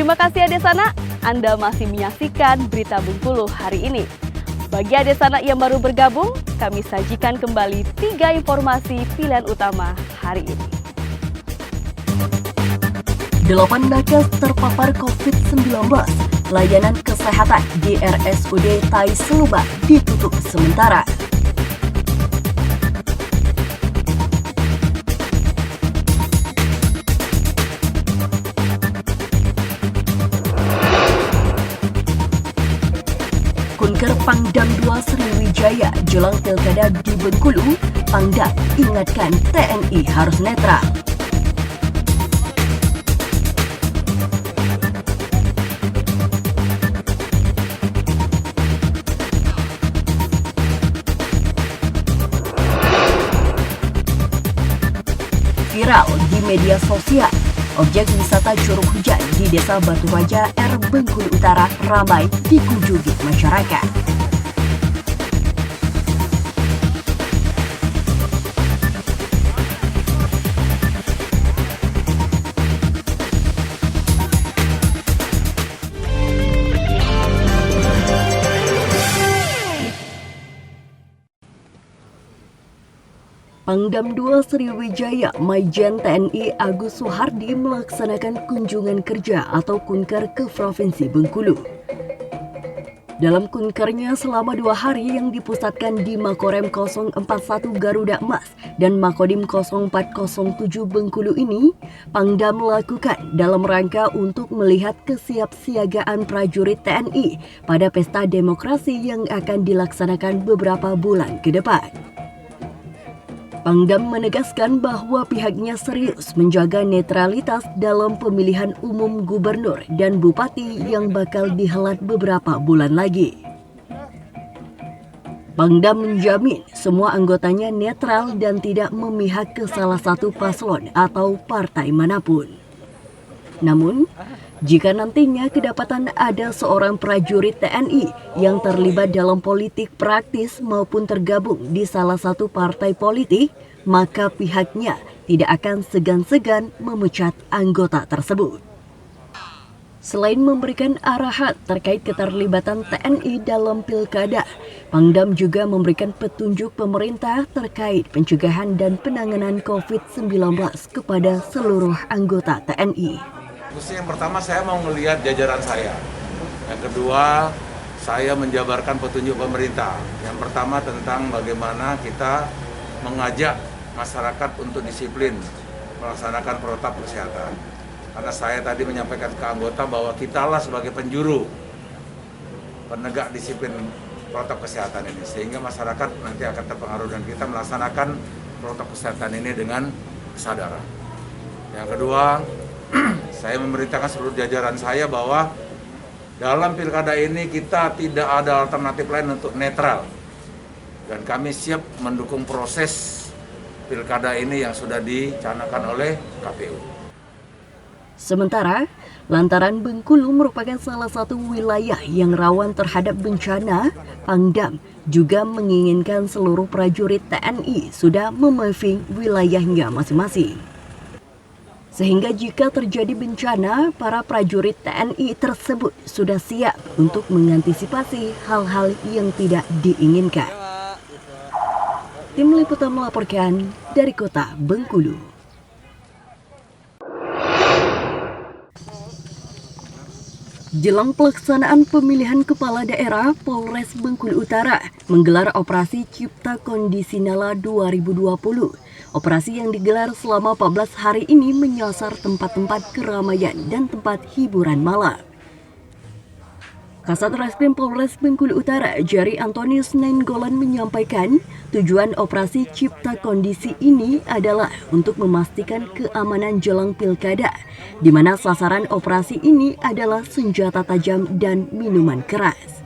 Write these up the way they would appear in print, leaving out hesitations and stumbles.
Terima kasih Adesana, Anda masih menyaksikan Berita Bengkulu hari ini. Bagi Adesana yang baru bergabung, kami sajikan kembali 3 informasi pilihan utama hari ini. 8 nakes terpapar COVID-19. Layanan kesehatan di RSUD Tai Selubang ditutup sementara. Kunker Pangdam 2 Sriwijaya jelang pilkada di Bengkulu, Pangdam ingatkan TNI harus netral. Viral di media sosial, objek wisata curug hujan di Desa Batu Raja R Bengkulu Utara ramai dikunjungi masyarakat. Pangdam 2 Sriwijaya Maijen TNI Agus Suhardi melaksanakan kunjungan kerja atau kunker ke Provinsi Bengkulu. Dalam kunkernya selama 2 hari yang dipusatkan di Makorem 041 Garuda Emas dan Makodim 0407 Bengkulu ini, Pangdam melakukan dalam rangka untuk melihat kesiapsiagaan prajurit TNI pada pesta demokrasi yang akan dilaksanakan beberapa bulan ke depan. Pangdam menegaskan bahwa pihaknya serius menjaga netralitas dalam pemilihan umum gubernur dan bupati yang bakal dihelat beberapa bulan lagi. Pangdam menjamin semua anggotanya netral dan tidak memihak ke salah satu paslon atau partai manapun. Namun, jika nantinya kedapatan ada seorang prajurit TNI yang terlibat dalam politik praktis maupun tergabung di salah satu partai politik, maka pihaknya tidak akan segan-segan memecat anggota tersebut. Selain memberikan arahan terkait keterlibatan TNI dalam pilkada, Pangdam juga memberikan petunjuk pemerintah terkait pencegahan dan penanganan COVID-19 kepada seluruh anggota TNI. Yang pertama saya mau melihat jajaran saya. Yang kedua, saya menjabarkan petunjuk pemerintah. Yang pertama tentang bagaimana kita mengajak masyarakat untuk disiplin melaksanakan protokol kesehatan. Karena saya tadi menyampaikan ke anggota bahwa kitalah sebagai penjuru penegak disiplin protokol kesehatan ini. Sehingga masyarakat nanti akan terpengaruh dan kita melaksanakan protokol kesehatan ini dengan kesadaran. Yang kedua, saya memerintahkan seluruh jajaran saya bahwa dalam pilkada ini kita tidak ada alternatif lain untuk netral. Dan kami siap mendukung proses pilkada ini yang sudah dicanangkan oleh KPU. Sementara, lantaran Bengkulu merupakan salah satu wilayah yang rawan terhadap bencana, Pangdam juga menginginkan seluruh prajurit TNI sudah memapping wilayahnya masing-masing. Sehingga jika terjadi bencana, para prajurit TNI tersebut sudah siap untuk mengantisipasi hal-hal yang tidak diinginkan. Tim Liputan melaporkan dari kota Bengkulu. Jelang pelaksanaan pemilihan kepala daerah, Polres Bengkulu Utara menggelar operasi Cipta Kondisi Nala 2020. Operasi yang digelar selama 14 hari ini menyasar tempat-tempat keramaian dan tempat hiburan malam. Kasat Reskrim Polres Bengkulu Utara, Jari Antonius Nainggolan menyampaikan, tujuan operasi Cipta Kondisi ini adalah untuk memastikan keamanan jelang pilkada, di mana sasaran operasi ini adalah senjata tajam dan minuman keras.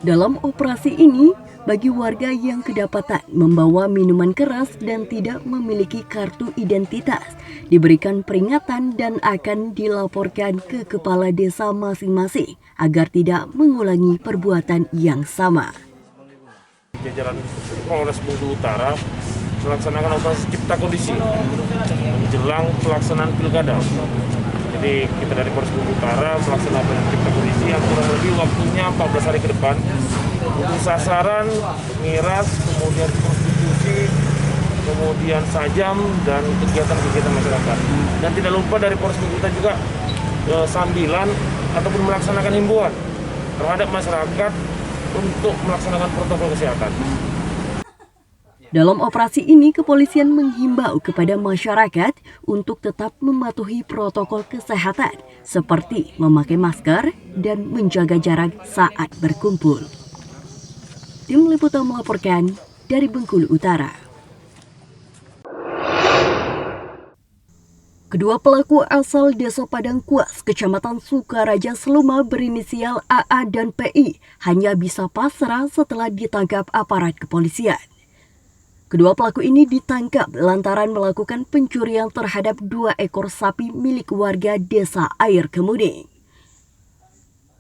Dalam operasi ini, bagi warga yang kedapatan membawa minuman keras dan tidak memiliki kartu identitas, diberikan peringatan dan akan dilaporkan ke kepala desa masing-masing agar tidak mengulangi perbuatan yang sama. Jajaran Polres Bengkulu Utara melaksanakan operasi Cipta Kondisi menjelang pelaksanaan pilkada. Jadi Jadi kita dari Polres Bengkulu Utara melaksanakan kita polisi yang kurang lebih waktunya 14 hari ke depan untuk sasaran miras, kemudian prostitusi, kemudian sajam dan kegiatan-kegiatan masyarakat. Dan tidak lupa dari Polres Bengkulu kita juga sambilan ataupun melaksanakan himbauan terhadap masyarakat untuk melaksanakan protokol kesehatan. Dalam operasi ini, kepolisian menghimbau kepada masyarakat untuk tetap mematuhi protokol kesehatan seperti memakai masker dan menjaga jarak saat berkumpul. Tim Liputan melaporkan dari Bengkulu Utara. Kedua pelaku asal Desa Padang Kuas, Kecamatan Sukaraja Seluma berinisial AA dan PI hanya bisa pasrah setelah ditangkap aparat kepolisian. Kedua pelaku ini ditangkap lantaran melakukan pencurian terhadap 2 ekor sapi milik warga Desa Air Kemuning.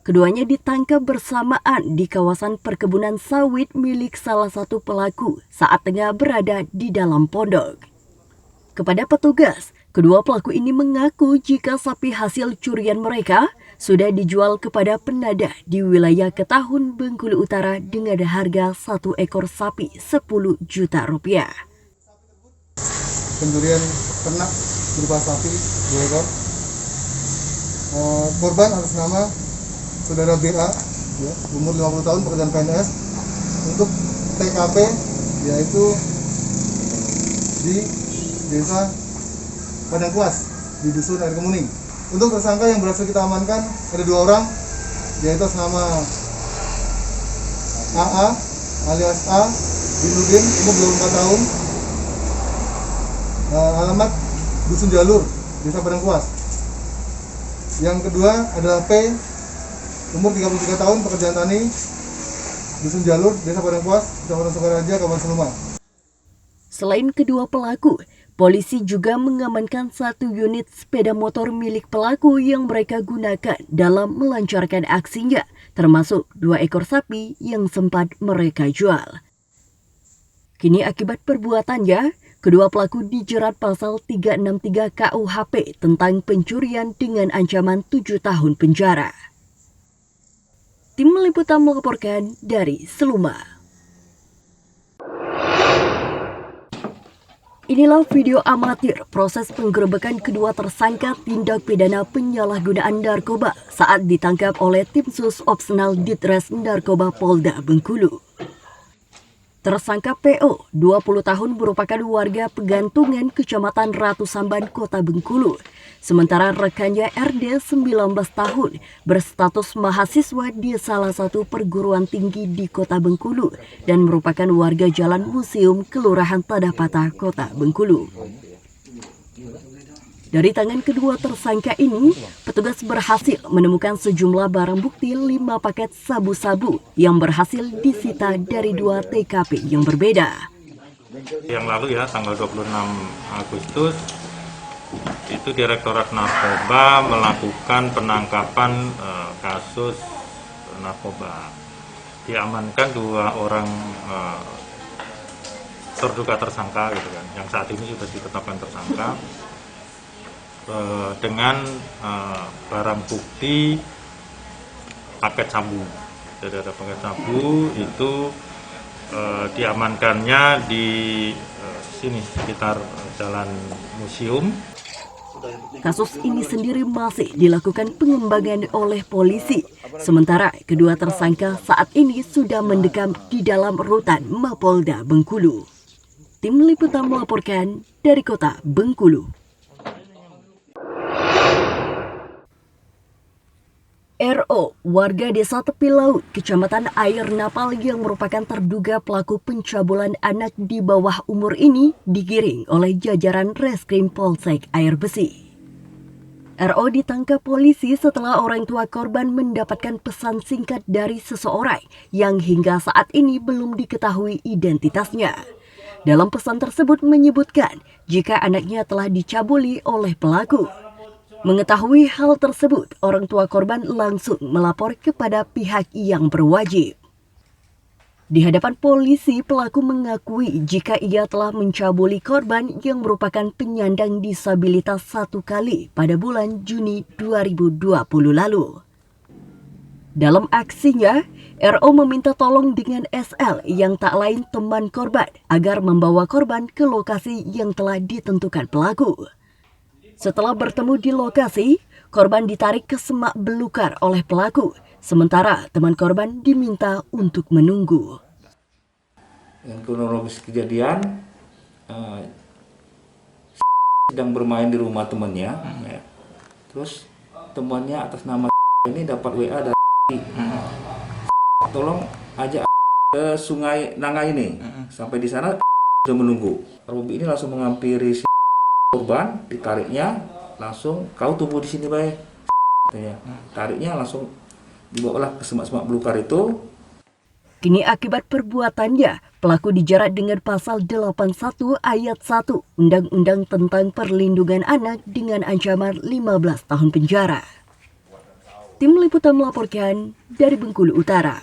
Keduanya ditangkap bersamaan di kawasan perkebunan sawit milik salah satu pelaku saat tengah berada di dalam pondok. Kepada petugas, kedua pelaku ini mengaku jika sapi hasil curian mereka sudah dijual kepada penadah di wilayah Ketahun, Bengkulu Utara dengan harga 1 ekor sapi 10 juta rupiah. Pencurian ternak berupa sapi 2 ekor. Korban atas nama Saudara BA, ya, umur 50 tahun, pekerjaan PNS, untuk TKP yaitu di Desa Padang Kuas di Dusun Air Kemuning. Untuk tersangka yang berhasil kita amankan ada 2 orang, yaitu atas nama AA alias A bin Nurdin, umur 24 tahun, alamat Dusun Jalur, Desa Padang Kuas. Yang kedua adalah P, umur 33 tahun, pekerjaan tani, Dusun Jalur, Desa Padang Kuas, Kecamatan Sukaraja, Kabupaten Seluma. Selain kedua pelaku, polisi juga mengamankan 1 unit sepeda motor milik pelaku yang mereka gunakan dalam melancarkan aksinya, termasuk 2 ekor sapi yang sempat mereka jual. Kini akibat perbuatannya, kedua pelaku dijerat pasal 363 KUHP tentang pencurian dengan ancaman 7 tahun penjara. Tim Liputan melaporkan dari Seluma. Inilah video amatir proses penggerebekan kedua tersangka tindak pidana penyalahgunaan narkoba saat ditangkap oleh Tim Sus Opsenal Ditres Narkoba Polda Bengkulu. Tersangka PO, 20 tahun, merupakan warga Pegantungan, Kecamatan Ratu Samban, Kota Bengkulu. Sementara rekannya RD, 19 tahun, berstatus mahasiswa di salah satu perguruan tinggi di Kota Bengkulu dan merupakan warga Jalan Museum, Kelurahan Tadapata, Kota Bengkulu. Dari tangan kedua tersangka ini, petugas berhasil menemukan sejumlah barang bukti 5 paket sabu-sabu yang berhasil disita dari 2 TKP yang berbeda. Yang lalu ya, tanggal 26 Agustus, itu Direktorat Narkoba melakukan penangkapan kasus narkoba. Diamankan 2 orang terduga tersangka gitu kan, yang saat ini sudah ditetapkan tersangka. Dengan barang bukti paket sabu. Jadi ada paket sabu itu diamankannya di sini sekitar Jalan Museum. Kasus ini sendiri masih dilakukan pengembangan oleh polisi. Sementara kedua tersangka saat ini sudah mendekam di dalam rutan Mapolda Bengkulu. Tim Liputan melaporkan dari Kota Bengkulu. RO, warga desa tepi laut, Kecamatan Air Napal yang merupakan terduga pelaku pencabulan anak di bawah umur ini digiring oleh jajaran Reskrim Polsek Air Besi. RO ditangkap polisi setelah orang tua korban mendapatkan pesan singkat dari seseorang yang hingga saat ini belum diketahui identitasnya. Dalam pesan tersebut menyebutkan jika anaknya telah dicabuli oleh pelaku. Mengetahui hal tersebut, orang tua korban langsung melapor kepada pihak yang berwajib. Di hadapan polisi, pelaku mengakui jika ia telah mencabuli korban yang merupakan penyandang disabilitas 1 kali pada bulan Juni 2020 lalu. Dalam aksinya, RO meminta tolong dengan SL yang tak lain teman korban agar membawa korban ke lokasi yang telah ditentukan pelaku. Setelah bertemu di lokasi, korban ditarik ke semak belukar oleh pelaku, sementara teman korban diminta untuk menunggu. Yang kronologis kejadian, sedang bermain di rumah temannya, ya. Terus temannya atas nama ini dapat WA dari tolong ajak ke Sungai Nangga ini. Sampai di sana sudah menunggu. Robi ini langsung menghampiri si korban, ditariknya langsung, kau tunggu di sini baik. Tariknya langsung dibawalah ke semak-semak belukar itu. Kini akibat perbuatannya, pelaku dijerat dengan pasal 81 ayat 1 Undang-Undang tentang Perlindungan Anak dengan ancaman 15 tahun penjara. Tim Liputan melaporkan dari Bengkulu Utara.